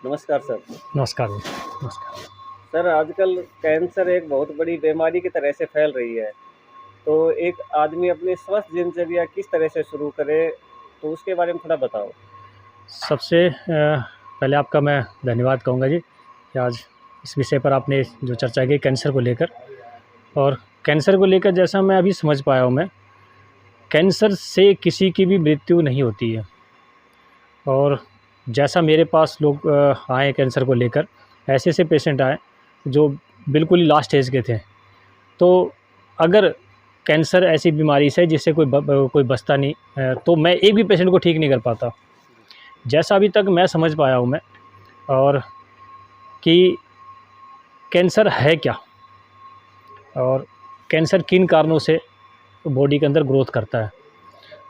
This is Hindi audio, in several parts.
नमस्कार सर। नमस्कार जी, नमस्कार। सर आजकल कैंसर एक बहुत बड़ी बीमारी की तरह से फैल रही है। तो एक आदमी अपनी स्वस्थ दिनचर्या किस तरह से शुरू करे, तो उसके बारे में थोड़ा बताओ? सबसे पहले आपका मैं धन्यवाद कहूँगा जी कि आज इस विषय पर आपने जो चर्चा की कैंसर को लेकर। और कैंसर को लेकर जैसा मैं अभी समझ पाया हूँ मैं, कैंसर से किसी की भी मृत्यु नहीं होती है। और जैसा मेरे पास लोग आए कैंसर को लेकर, ऐसे पेशेंट आए जो बिल्कुल ही लास्ट स्टेज के थे। तो अगर कैंसर ऐसी बीमारी से जिससे कोई बचता नहीं, तो मैं एक भी पेशेंट को ठीक नहीं कर पाता। जैसा अभी तक मैं समझ पाया हूँ मैं, और कि कैंसर है क्या और कैंसर किन कारणों से बॉडी के अंदर ग्रोथ करता है।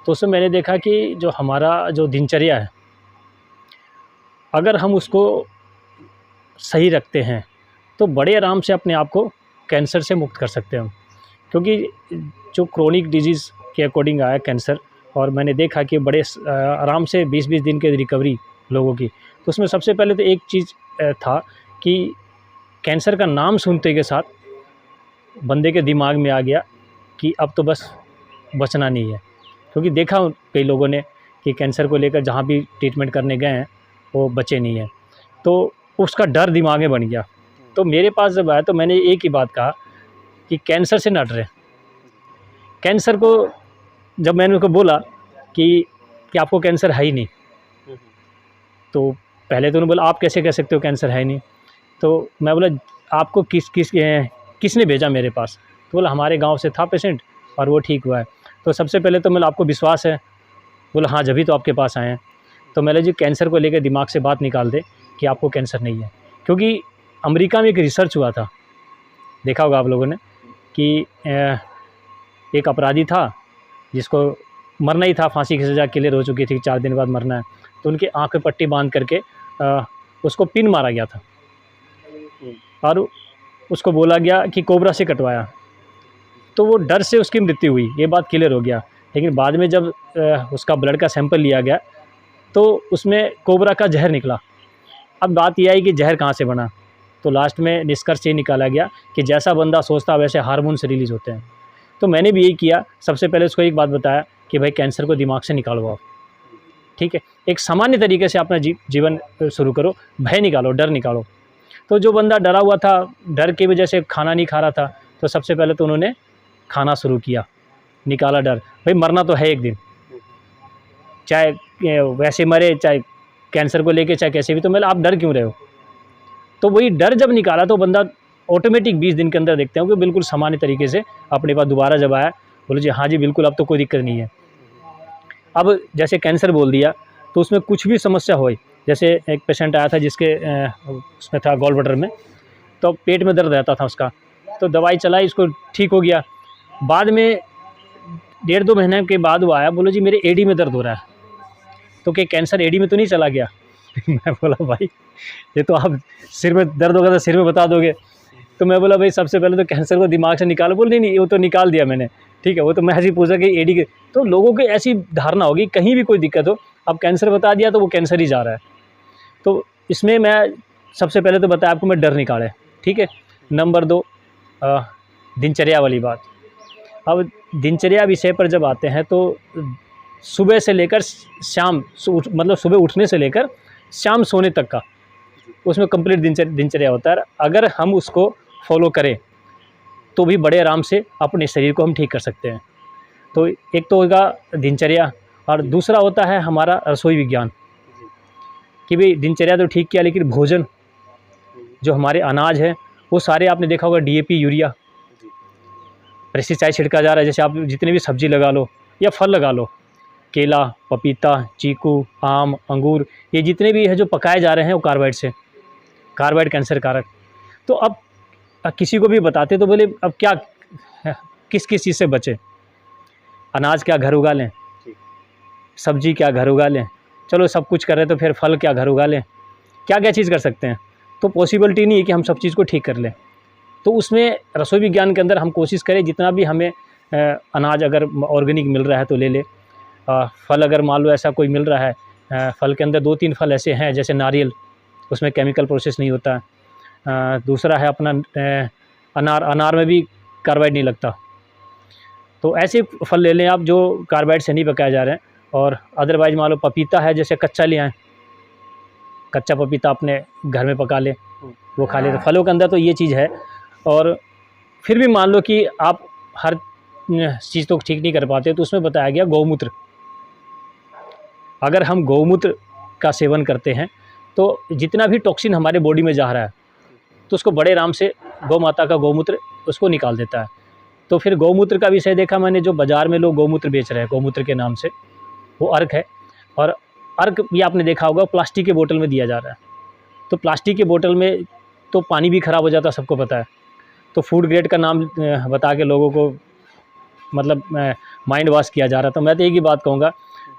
तो उसमें मैंने देखा कि जो हमारा जो दिनचर्या है, अगर हम उसको सही रखते हैं तो बड़े आराम से अपने आप को कैंसर से मुक्त कर सकते हैं हम। क्योंकि जो क्रोनिक डिजीज़ के अकॉर्डिंग आया कैंसर, और मैंने देखा कि बड़े आराम से 20-20 दिन के रिकवरी लोगों की। तो उसमें सबसे पहले तो एक चीज़ था कि कैंसर का नाम सुनते के साथ बंदे के दिमाग में आ गया कि अब तो बस बचना नहीं है। क्योंकि देखा कई लोगों ने कि कैंसर को लेकर जहाँ भी ट्रीटमेंट करने गए हैं वो बचे नहीं हैं, तो उसका डर दिमाग में बन गया। तो मेरे पास जब आया तो मैंने एक ही बात कहा कि कैंसर से ना डरें। कैंसर को जब मैंने उनको बोला कि आपको कैंसर है ही नहीं, तो पहले तो उन्होंने बोला आप कैसे कह सकते हो कैंसर है ही नहीं। तो मैं बोला आपको किसने भेजा मेरे पास? तो बोला हमारे गांव से था पेशेंट और वो ठीक हुआ है। तो सबसे पहले तो मतलब आपको विश्वास है? बोला हाँ, जभी तो आपके पास आए हैं। तो मैंने जी कैंसर को लेकर दिमाग से बात निकाल दे कि आपको कैंसर नहीं है। क्योंकि अमेरिका में एक रिसर्च हुआ था, देखा होगा आप लोगों ने, कि एक अपराधी था जिसको मरना ही था, फांसी की सज़ा क्लियर हो चुकी थी, 4 दिन बाद मरना है। तो उनकी आँख पे पट्टी बांध करके उसको पिन मारा गया था और उसको बोला गया कि कोबरा से कटवाया। तो वो डर से उसकी मृत्यु हुई, ये बात क्लियर हो गया। लेकिन बाद में जब उसका ब्लड का सैंपल लिया गया तो उसमें कोबरा का जहर निकला। अब बात यह आई कि जहर कहाँ से बना, तो लास्ट में निष्कर्ष ये निकाला गया कि जैसा बंदा सोचता वैसे हार्मोन्स रिलीज़ होते हैं। तो मैंने भी यही किया। सबसे पहले उसको एक बात बताया कि भाई कैंसर को दिमाग से निकालो आप, ठीक है। एक सामान्य तरीके से अपना जीवन शुरू करो, भय निकालो, डर निकालो। तो जो बंदा डरा हुआ था, डर की वजह से खाना नहीं खा रहा था, तो सबसे पहले तो उन्होंने खाना शुरू किया, निकाला डर। भाई मरना तो है एक दिन, चाहे वैसे मरे, चाहे कैंसर को लेके, चाहे कैसे भी। तो मतलब आप डर क्यों रहे हो? तो वही डर जब निकाला तो बंदा ऑटोमेटिक 20 दिन के अंदर देखते हैं कि बिल्कुल सामान्य तरीके से अपने पास दोबारा जब आया, बोले जी हाँ जी बिल्कुल अब तो कोई दिक्कत नहीं है। अब जैसे कैंसर बोल दिया तो उसमें कुछ भी समस्या हो, जैसे एक पेशेंट आया था जिसके उसमें था गॉल ब्लैडर में, तो पेट में दर्द रहता था उसका, तो दवाई चलाई, उसको ठीक हो गया। बाद में 1.5-2 महीने के बाद वो आया, बोलो जी मेरे एडी में दर्द हो रहा है। तो क्या कैंसर एडी में तो नहीं चला गया? मैं बोला भाई ये तो आप सिर में दर्द होगा तो सिर में बता दोगे। तो मैं बोला भाई सबसे पहले तो कैंसर को दिमाग से निकालो। बोल नहीं वो तो निकाल दिया मैंने, ठीक है। वो तो मैं ऐसे ही पूछा कि एडी के, तो लोगों की ऐसी धारणा होगी कहीं भी कोई दिक्कत हो, अब कैंसर बता दिया तो वो कैंसर ही जा रहा है। तो इसमें मैं सबसे पहले तो बताया आपको मैं डर निकाले, ठीक है। नंबर 2 दिनचर्या वाली बात। अब दिनचर्या विषय पर जब आते हैं तो सुबह से लेकर शाम, मतलब सुबह उठने से लेकर शाम सोने तक का उसमें कंप्लीट दिनचर्या होता है। अगर हम उसको फॉलो करें तो भी बड़े आराम से अपने शरीर को हम ठीक कर सकते हैं। तो एक तो होगा दिनचर्या, और दूसरा होता है हमारा रसोई विज्ञान, कि भाई दिनचर्या तो ठीक किया, लेकिन भोजन जो हमारे अनाज है वो सारे आपने देखा होगा डीएपी, यूरिया, पेस्टिसाइड छिड़का जा रहा है। जैसे आप जितने भी सब्जी लगा लो या फल लगा लो, केला, पपीता, चीकू, आम, अंगूर, ये जितने भी है जो पकाए जा रहे हैं वो कार्बाइड कैंसर कारक। तो अब किसी को भी बताते तो बोले अब क्या, किस चीज़ से बचे? अनाज क्या घर उगा लें, सब्जी क्या घर उगा लें, चलो सब कुछ कर रहे तो फिर फल क्या घर उगा लें, क्या चीज़ कर सकते हैं? तो पॉसिबिलिटी नहीं है कि हम सब चीज़ को ठीक कर लें। तो उसमें रसोई विज्ञान के अंदर हम कोशिश करें जितना भी हमें अनाज अगर ऑर्गेनिक मिल रहा है तो ले ले। फल अगर मान लो ऐसा कोई मिल रहा है, फल के अंदर 2-3 फल ऐसे हैं जैसे नारियल, उसमें केमिकल प्रोसेस नहीं होता है। दूसरा है अपना अनार में भी कार्बाइड नहीं लगता। तो ऐसे फल ले लें आप जो कार्बाइड से नहीं पकाए जा रहे हैं। और अदरवाइज मान लो पपीता है, जैसे कच्चा ले आएँ, कच्चा पपीता अपने घर में पका ले, वो खा ले। तो फलों के अंदर तो ये चीज़ है। और फिर भी मान लो कि आप हर चीज़ तो ठीक नहीं कर पाते, तो उसमें बताया गया गौमूत्र। अगर हम गौमूत्र का सेवन करते हैं तो जितना भी टॉक्सिन हमारे बॉडी में जा रहा है तो उसको बड़े आराम से गौ माता का गौमूत्र उसको निकाल देता है। तो फिर गौमूत्र का विषय देखा मैंने, जो बाज़ार में लोग गौमूत्र बेच रहे हैं गौमूत्र के नाम से, वो अर्क है। और अर्क भी आपने देखा होगा प्लास्टिक के बोतल में दिया जा रहा है। तो प्लास्टिक के बोतल में तो पानी भी ख़राब हो जाता है, सबको पता है। तो फूड ग्रेड का नाम बता के लोगों को मतलब माइंड वॉश किया जा रहा। तो मैं तो एक ही बात कहूँगा,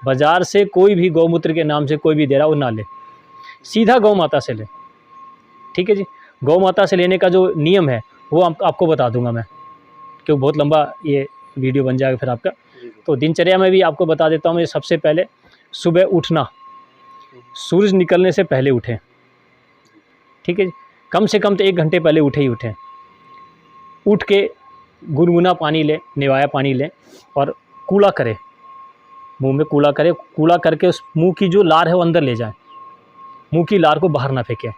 बाज़ार से कोई भी गौमूत्र के नाम से कोई भी दे रहा वो ना ले, सीधा गौ माता से ले। ठीक है जी। गौ माता से लेने का जो नियम है वो आपको बता दूंगा मैं, क्योंकि बहुत लंबा ये वीडियो बन जाएगा फिर आपका। तो दिनचर्या में भी आपको बता देता हूँ। सबसे पहले सुबह उठना, सूरज निकलने से पहले उठें। ठीक है जी। कम से कम तो 1 घंटे पहले उठे ही उठें। उठ के गुनगुना पानी लें, निवाया पानी लें और कूड़ा करें, मुंह में कूड़ा करें। कूड़ा करके उस मुंह की जो लार है वो अंदर ले जाएं, मुंह की लार को बाहर ना फेंकें।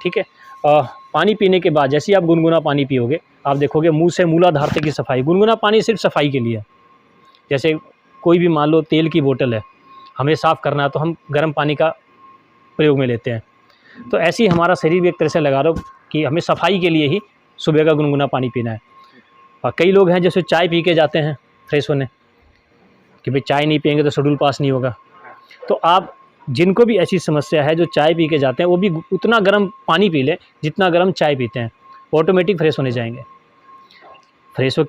ठीक है। पानी पीने के बाद जैसे ही आप गुनगुना पानी पियोगे, आप देखोगे मुंह से मूलाधार तक की सफाई। गुनगुना पानी सिर्फ सफाई के लिए है। जैसे कोई भी मान लो तेल की बोतल है, हमें साफ़ करना है तो हम गर्म पानी का प्रयोग में लेते हैं। तो ऐसे ही हमारा शरीर भी एक तरह से लगा लो कि हमें सफाई के लिए ही सुबह का गुनगुना पानी पीना है। और कई लोग हैं जैसे चाय पी के जाते हैं फ्रेश होने, कि भाई चाय नहीं पियेंगे तो शेड्यूल पास नहीं होगा। तो आप जिनको भी ऐसी समस्या है जो चाय पी के जाते हैं, वो भी उतना गर्म पानी पी लें जितना गर्म चाय पीते हैं, ऑटोमेटिक फ्रेश होने जाएंगे। फ्रेश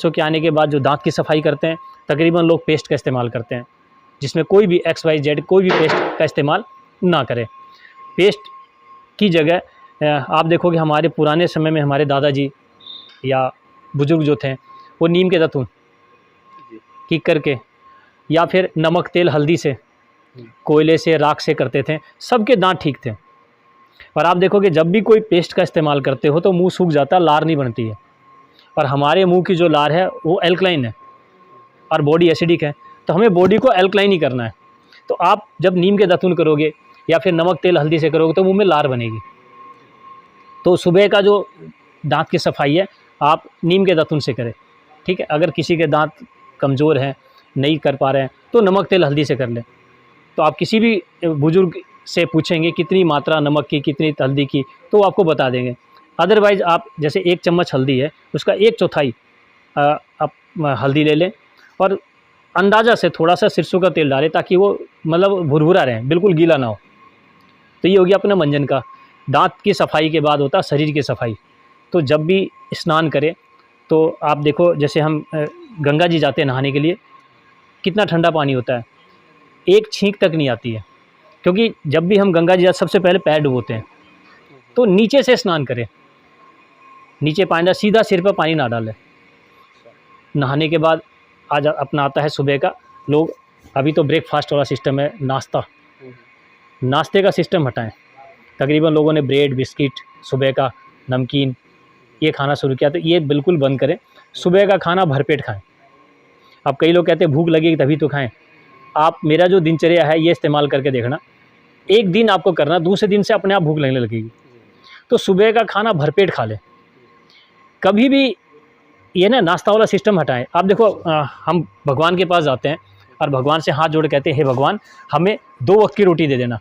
होके आने के बाद जो दांत की सफाई करते हैं, तकरीबन लोग पेस्ट का इस्तेमाल करते हैं, जिसमें कोई भी XYZ कोई भी पेस्ट का इस्तेमाल ना करें। पेस्ट की जगह आप देखोगे हमारे पुराने समय में हमारे दादाजी या बुज़ुर्ग जो थे वो नीम के दातुन की करके या फिर नमक तेल हल्दी से, कोयले से, राख से करते थे। सबके दांत ठीक थे। और आप देखोगे जब भी कोई पेस्ट का इस्तेमाल करते हो तो मुंह सूख जाता, लार नहीं बनती है। और हमारे मुंह की जो लार है वो एल्कलाइन है और बॉडी एसिडिक है, तो हमें बॉडी को एल्कलाइन ही करना है। तो आप जब नीम के दातुन करोगे या फिर नमक तेल हल्दी से करोगे तो मुंह में लार बनेगी। तो सुबह का जो दांत की सफाई है आप नीम के दातुन से करें। ठीक है। अगर किसी के दांत कमज़ोर हैं, नहीं कर पा रहे हैं, तो नमक तेल हल्दी से कर लें। तो आप किसी भी बुज़ुर्ग से पूछेंगे कितनी मात्रा नमक की, कितनी हल्दी की, तो वो आपको बता देंगे। अदरवाइज़ आप जैसे 1 चम्मच हल्दी है उसका 1/4 आप हल्दी ले लें और अंदाज़ा से थोड़ा सा सरसों का तेल डालें ताकि वो मतलब भुरभुरा रहे, बिल्कुल गीला ना हो। तो ये हो गया अपना मंजन का। दांत की सफाई के बाद होता शरीर की सफाई। तो जब भी स्नान करें तो आप देखो जैसे हम गंगा जी जाते हैं नहाने के लिए, कितना ठंडा पानी होता है, एक छींक तक नहीं आती है। क्योंकि जब भी हम गंगा जी जाते सबसे पहले पैर डुबोते हैं। तो नीचे से स्नान करें, नीचे पानी डाल, सीधा सिर पर पानी ना डालें। नहाने के बाद आज अपना आता है सुबह का, लोग अभी तो ब्रेकफास्ट वाला सिस्टम है, नाश्ते का सिस्टम हटाएं। तकरीबन लोगों ने ब्रेड, बिस्किट, सुबह का नमकीन ये खाना शुरू किया, तो ये बिल्कुल बंद करें। सुबह का खाना भरपेट खाएं। अब कई लोग कहते हैं भूख लगेगी तभी तो खाएं। आप मेरा जो दिनचर्या है ये इस्तेमाल करके देखना, एक दिन आपको करना, दूसरे दिन से अपने आप भूख लगने लगेगी। तो सुबह का खाना भरपेट खा लें। कभी भी ये ना नाश्ता वाला सिस्टम हटाएं। आप देखो हम भगवान के पास जाते हैं और भगवान से हाथ जोड़ कहते हैं हे भगवान हमें 2 वक्त की रोटी दे देना।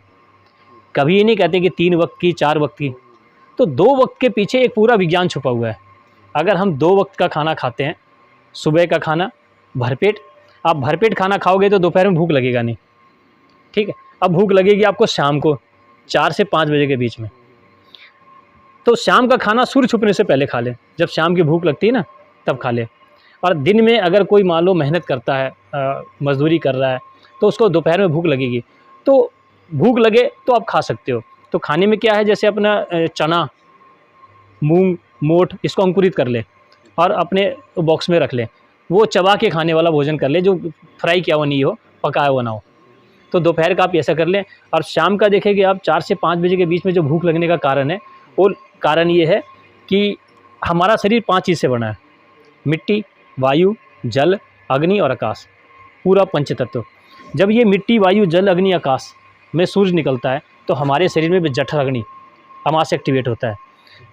कभी ये नहीं कहते कि 3 वक्त की, 4 वक्त की। तो 2 वक्त के पीछे एक पूरा विज्ञान छुपा हुआ है। अगर हम 2 वक्त का खाना खाते हैं, सुबह का खाना भरपेट, आप भरपेट खाना खाओगे तो दोपहर में भूख लगेगा नहीं। ठीक है। अब भूख लगेगी आपको शाम को 4 से 5 बजे के बीच में। तो शाम का खाना सूर्य छुपने से पहले खा लें। जब शाम की भूख लगती है ना तब खा लें। और दिन में अगर कोई मान लो मेहनत करता है, मजदूरी कर रहा है, तो उसको दोपहर में भूख लगेगी। तो भूख लगे तो आप खा सकते हो। तो खाने में क्या है, जैसे अपना चना, मूंग, मोठ, इसको अंकुरित कर ले और अपने बॉक्स में रख लें। वो चबा के खाने वाला भोजन कर ले, जो फ्राई किया हुआ नहीं हो, पकाया हुआ ना हो। तो दोपहर का आप ऐसा कर लें। और शाम का देखें कि आप 4 से 5 बजे के बीच में जो भूख लगने का कारण है, वो कारण ये है कि हमारा शरीर 5 चीज़ से बना है, मिट्टी, वायु, जल, अग्नि और आकाश, पूरा पंचतत्व। जब ये मिट्टी, वायु, जल, अग्नि, आकाश में सूर्य निकलता है तो हमारे शरीर में भी जठर अग्नि अमास एक्टिवेट होता है।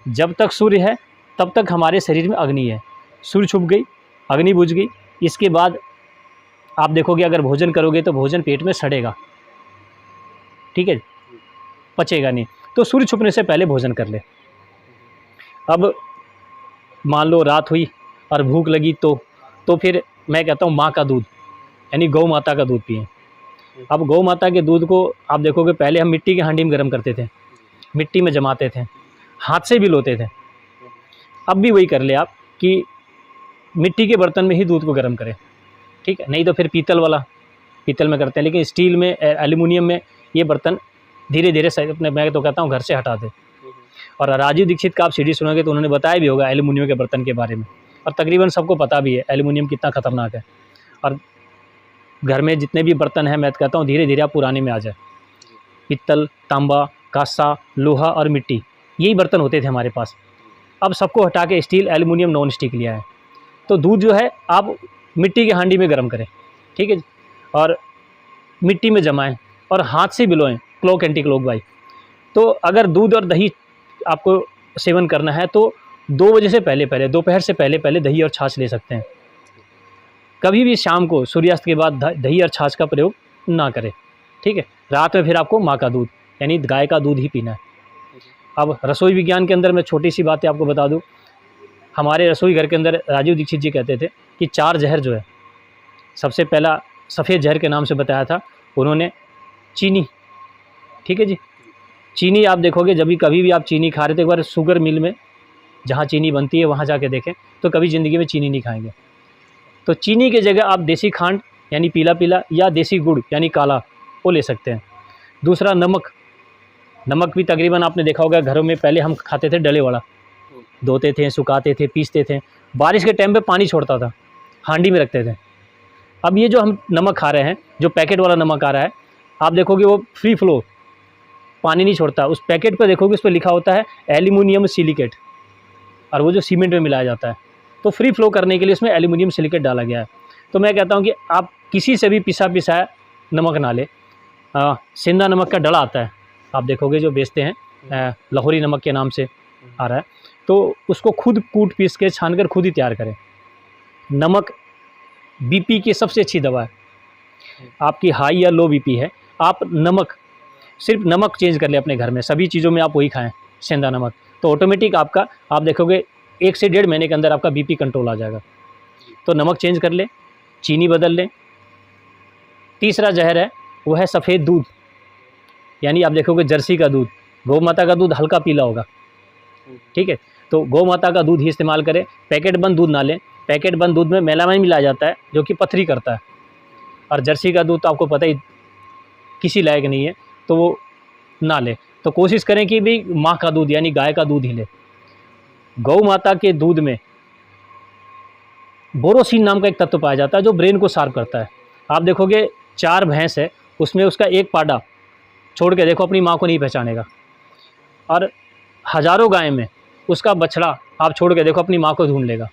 जब तक सूर्य है तब तक हमारे शरीर में अग्नि है। सूर्य छुप गई, अग्नि बुझ गई, इसके बाद आप देखोगे अगर भोजन करोगे तो भोजन पेट में सड़ेगा, ठीक है, पचेगा नहीं। तो सूर्य छुपने से पहले भोजन कर ले। अब मान लो रात हुई और भूख लगी तो फिर मैं कहता हूँ माँ का दूध यानी गौ माता का दूध पिएं। अब गौ माता के दूध को आप देखोगे पहले हम मिट्टी के हांडी में गर्म करते थे, मिट्टी में जमाते थे, हाथ से भी लोते थे। अब भी वही कर ले आप कि मिट्टी के बर्तन में ही दूध को गर्म करें, ठीक है। नहीं तो फिर पीतल में करते हैं, लेकिन स्टील में, एल्यूमिनियम में ये बर्तन धीरे धीरे अपने, मैं तो कहता हूँ घर से हटा दें। और राजीव दीक्षित का आप सीडी सुनोगे तो उन्होंने बताया भी होगा एल्यूमिनियम के बर्तन के बारे में, और तकरीबन सबको पता भी है एल्यूमिनियम कितना खतरनाक है। और घर में जितने भी बर्तन हैं, मैं तो कहता हूँ धीरे धीरे आप पुराने में आ जाए। पित्तल, तांबा, कांसा, लोहा और मिट्टी, यही बर्तन होते थे हमारे पास। अब सबको हटा के स्टील, एल्यूमिनियम, नॉन स्टिक लिया है। तो दूध जो है आप मिट्टी के हांडी में गर्म करें, ठीक है जी, और मिट्टी में जमाएं और हाथ से बिलोएं, क्लॉक एंटी क्लॉकवाइज। तो अगर दूध और दही आपको सेवन करना है तो 2 बजे से पहले, दोपहर से पहले दही और छाछ ले सकते हैं। कभी भी शाम को सूर्यास्त के बाद दही और छाछ का प्रयोग ना करें, ठीक है। रात में फिर आपको माँ का दूध यानी गाय का दूध ही पीना है। अब रसोई विज्ञान के अंदर मैं छोटी सी बातें आपको बता दूं। हमारे रसोई घर के अंदर राजीव दीक्षित जी कहते थे कि 4 जहर जो है, सबसे पहला सफ़ेद जहर के नाम से बताया था उन्होंने, चीनी, ठीक है जी। चीनी आप देखोगे जब भी कभी भी आप चीनी खा रहे थे, एक बार शुगर मिल में जहाँ चीनी बनती है वहाँ जाके देखें तो कभी ज़िंदगी में चीनी नहीं खाएंगे। तो चीनी की जगह आप देसी खांड यानी पीला या देसी गुड़ यानी काला वो ले सकते हैं। दूसरा नमक भी तकरीबन आपने देखा होगा घरों में पहले हम खाते थे डले वाला, धोते थे, सुखाते थे, पीसते थे, बारिश के टाइम पे पानी छोड़ता था, हांडी में रखते थे। अब ये जो हम नमक खा रहे हैं, जो पैकेट वाला नमक आ रहा है, आप देखोगे वो फ्री फ्लो, पानी नहीं छोड़ता। उस पैकेट पर देखोगे उस पर लिखा होता है एल्यूमिनियम सिलिकेट, और वो जो सीमेंट में मिलाया जाता है। तो फ्री फ्लो करने के लिए उसमें एल्यूमिनियम सिलिकेट डाला गया है। तो मैं कहता हूँ कि आप किसी से भी पिसाया नमक ना ले। सेंधा नमक का डला आता है, आप देखोगे जो बेचते हैं, लाहौरी नमक के नाम से आ रहा है, तो उसको खुद कूट पीस के छान कर खुद ही तैयार करें। नमक बीपी की सबसे अच्छी दवा है। आपकी हाई या लो बीपी है, आप सिर्फ नमक चेंज कर ले अपने घर में, सभी चीज़ों में आप वही खाएं सेंधा नमक, तो ऑटोमेटिक आपका, आप देखोगे 1 से 1.5 महीने के अंदर आपका बीपी कंट्रोल आ जाएगा। तो नमक चेंज कर ले, चीनी बदल लें। तीसरा जहर है वो है सफ़ेद दूध, यानी आप देखोगे जर्सी का दूध, गौ माता का दूध हल्का पीला होगा, ठीक है। तो गौ माता का दूध ही इस्तेमाल करें, पैकेट बंद दूध ना लें। पैकेट बंद दूध में मेलामाइन मिलाया जाता है जो कि पथरी करता है, और जर्सी का दूध तो आपको पता ही किसी लायक नहीं है, तो वो ना लें। तो कोशिश करें कि भी माँ का दूध यानी गाय का दूध ही लें। गौ माता के दूध में बोरोसिन नाम का एक तत्व पाया जाता है जो ब्रेन को शार्प करता है। आप देखोगे 4 भैंस है, उसमें उसका एक पाडा छोड़ के देखो अपनी माँ को नहीं पहचानेगा, और हज़ारों गाय में उसका बछड़ा आप छोड़ के देखो अपनी माँ को ढूंढ लेगा।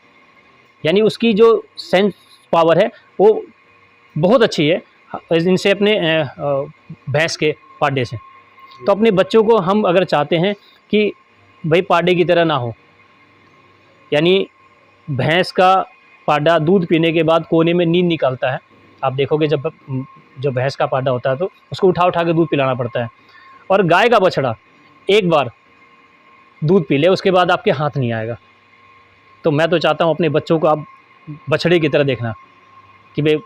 यानी उसकी जो सेंस पावर है वो बहुत अच्छी है इनसे, अपने भैंस के पाडे से। तो अपने बच्चों को हम अगर चाहते हैं कि भाई पाडे की तरह ना हो, यानी भैंस का पाडा दूध पीने के बाद कोने में नींद निकालता है। आप देखोगे जब भैंस का पाडा होता है तो उसको उठा के दूध पिलाना पड़ता है, और गाय का बछड़ा एक बार दूध पी ले उसके बाद आपके हाथ नहीं आएगा। तो मैं तो चाहता हूँ अपने बच्चों को आप बछड़े की तरह देखना कि भाई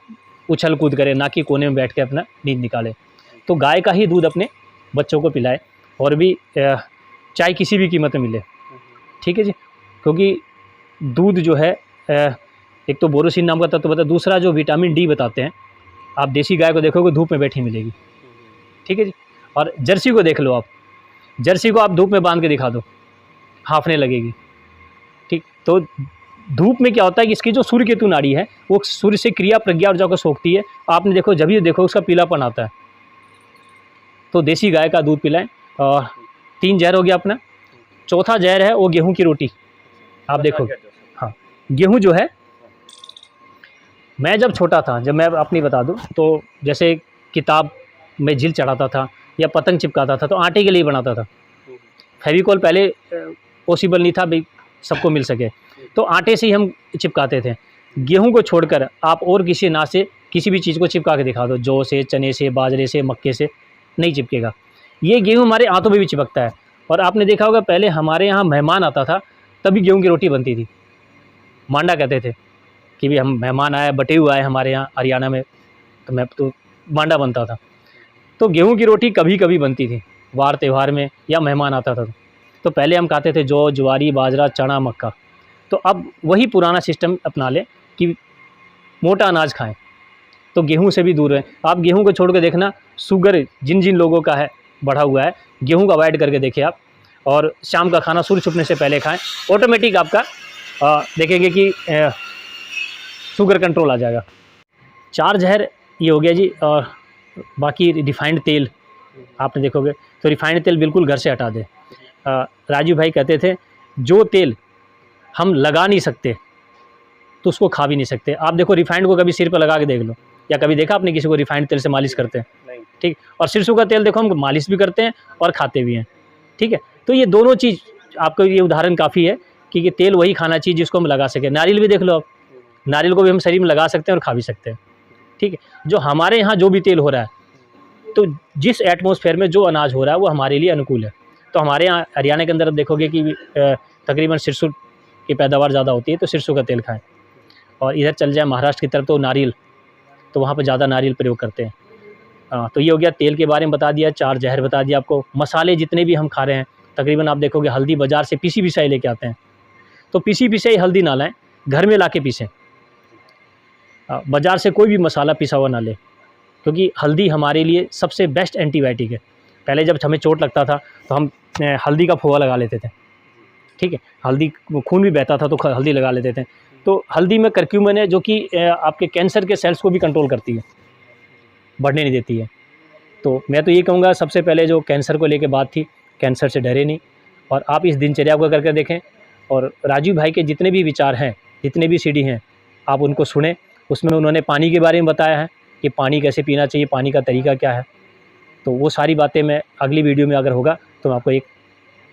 उछल कूद करे, ना कि कोने में बैठ के अपना नींद निकाले। तो गाय का ही दूध अपने बच्चों को पिलाए, और भी चाहे किसी भी कीमत में मिले, ठीक है जी। क्योंकि दूध जो है एक तो बोरोसिन नाम का तत्व बताता है, दूसरा जो विटामिन डी बताते हैं, आप देसी गाय को देखोगे धूप में बैठी मिलेगी, ठीक है जी। और जर्सी को देख लो आप, जर्सी को आप धूप में बांध के दिखा दो, हाँफने लगेगी, ठीक। तो धूप में क्या होता है कि इसकी जो सूर्य केतु नाड़ी है वो सूर्य से क्रिया प्रज्ञा ऊर्जा को सोखती है। आपने देखो जब भी देखो उसका पीलापन आता है, तो देसी गाय का दूध पिलाएं। और 3 जहर हो गया अपना। चौथा जहर है वो गेहूं की रोटी। आप देखो, हाँ, गेहूं जो है, मैं जब छोटा था, जब मैं अपनी बता दूं, तो जैसे किताब में झिल चढ़ाता था या पतंग चिपकाता था तो आटे के लिए बनाता था। फेविकॉल पहले पॉसिबल नहीं था भाई सबको मिल सके, तो आटे से ही हम चिपकाते थे। गेहूं को छोड़कर आप और किसी अनाज से किसी भी चीज़ को चिपका के दिखा दो, जौ से, चने से, बाजरे से, मक्के से, नहीं चिपकेगा। ये गेहूं हमारे हाथों में भी चिपकता है। और आपने देखा होगा पहले हमारे यहाँ मेहमान आता था तभी गेहूं की रोटी बनती थी। मांडा कहते थे कि भी हम मेहमान आए, बटे हुआ है हमारे यहाँ हरियाणा में, तो मांडा बनता था। तो गेहूं की रोटी कभी कभी बनती थी वार त्यौहार में या मेहमान आता था। तो पहले हम खाते थे जौ, ज्वारी, बाजरा, चना, मक्का। तो अब वही पुराना सिस्टम अपना लें कि मोटा अनाज खाएं, तो गेहूं से भी दूर रहें। आप गेहूं को छोड़ के देखना, शुगर जिन जिन लोगों का है बढ़ा हुआ है, गेहूं का अवॉइड करके देखिए आप। और शाम का खाना सूर्य छुपने से पहले खाएं, ऑटोमेटिक आपका देखेंगे कि शुगर कंट्रोल आ जाएगा। 4 जहर ये हो गया जी। और बाकी रिफाइंड तेल आपने देखोगे तो रिफाइंड तेल बिल्कुल घर से हटा दें। राजू भाई कहते थे जो तेल हम लगा नहीं सकते तो उसको खा भी नहीं सकते। आप देखो रिफाइंड को कभी सिर पर लगा के देख लो, या कभी देखा आपने किसी को रिफाइंड तेल से मालिश करते हैं? नहीं। ठीक। और सरसों का तेल देखो हम मालिश भी करते हैं और खाते भी हैं। ठीक है, तो ये दोनों चीज़ आपको ये उदाहरण काफ़ी है कि ये तेल वही खाना चाहिए जिसको हम लगा सकें। नारियल भी देख लो आप, नारियल को भी हम शरीर में लगा सकते हैं और खा भी सकते हैं। ठीक है, जो हमारे यहाँ जो भी तेल हो रहा है, तो जिस एटमॉस्फेयर में जो अनाज हो रहा है वो हमारे लिए अनुकूल है। तो हमारे यहाँ हरियाणा के अंदर आप देखोगे कि तकरीबन सरसों की पैदावार ज़्यादा होती है, तो सरसों का तेल खाएं। और इधर चल जाए महाराष्ट्र की तरफ तो नारियल, तो वहाँ पर ज़्यादा नारियल प्रयोग करते हैं। तो ये हो गया तेल के बारे में बता दिया, 4 जहर बता दिया आपको। मसाले जितने भी हम खा रहे हैं, तकरीबन आप देखोगे हल्दी बाज़ार से पीसी पिसाई लेके आते हैं, तो पीसी पिसाई हल्दी ना लाएं, घर में ला के पीसें। बाज़ार से कोई भी मसाला पिसा हुआ ना लें, क्योंकि हल्दी हमारे लिए सबसे बेस्ट एंटीबायोटिक है। पहले जब हमें चोट लगता था तो हम हल्दी का फोड़ा लगा लेते थे। ठीक है, हल्दी खून भी बहता था तो हल्दी लगा लेते थे। तो हल्दी में करक्यूमिन है जो कि आपके कैंसर के सेल्स को भी कंट्रोल करती है, बढ़ने नहीं देती है। तो मैं तो ये कहूँगा सबसे पहले जो कैंसर को लेके बात थी, कैंसर से डरे नहीं, और आप इस दिनचर्या को करके देखें। और राजीव भाई के जितने भी विचार हैं, जितने भी सीडी हैं, आप उनको सुने। उसमें उन्होंने पानी के बारे में बताया है कि पानी कैसे पीना चाहिए, पानी का तरीका क्या है। तो वो सारी बातें मैं अगली वीडियो में अगर होगा तो मैं आपको एक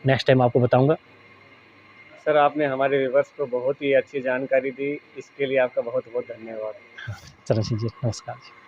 नेक्स्ट टाइम आपको बताऊंगा। सर, आपने हमारे व्यूअर्स को बहुत ही अच्छी जानकारी दी, इसके लिए आपका बहुत बहुत धन्यवाद। चलो जी, नमस्कार।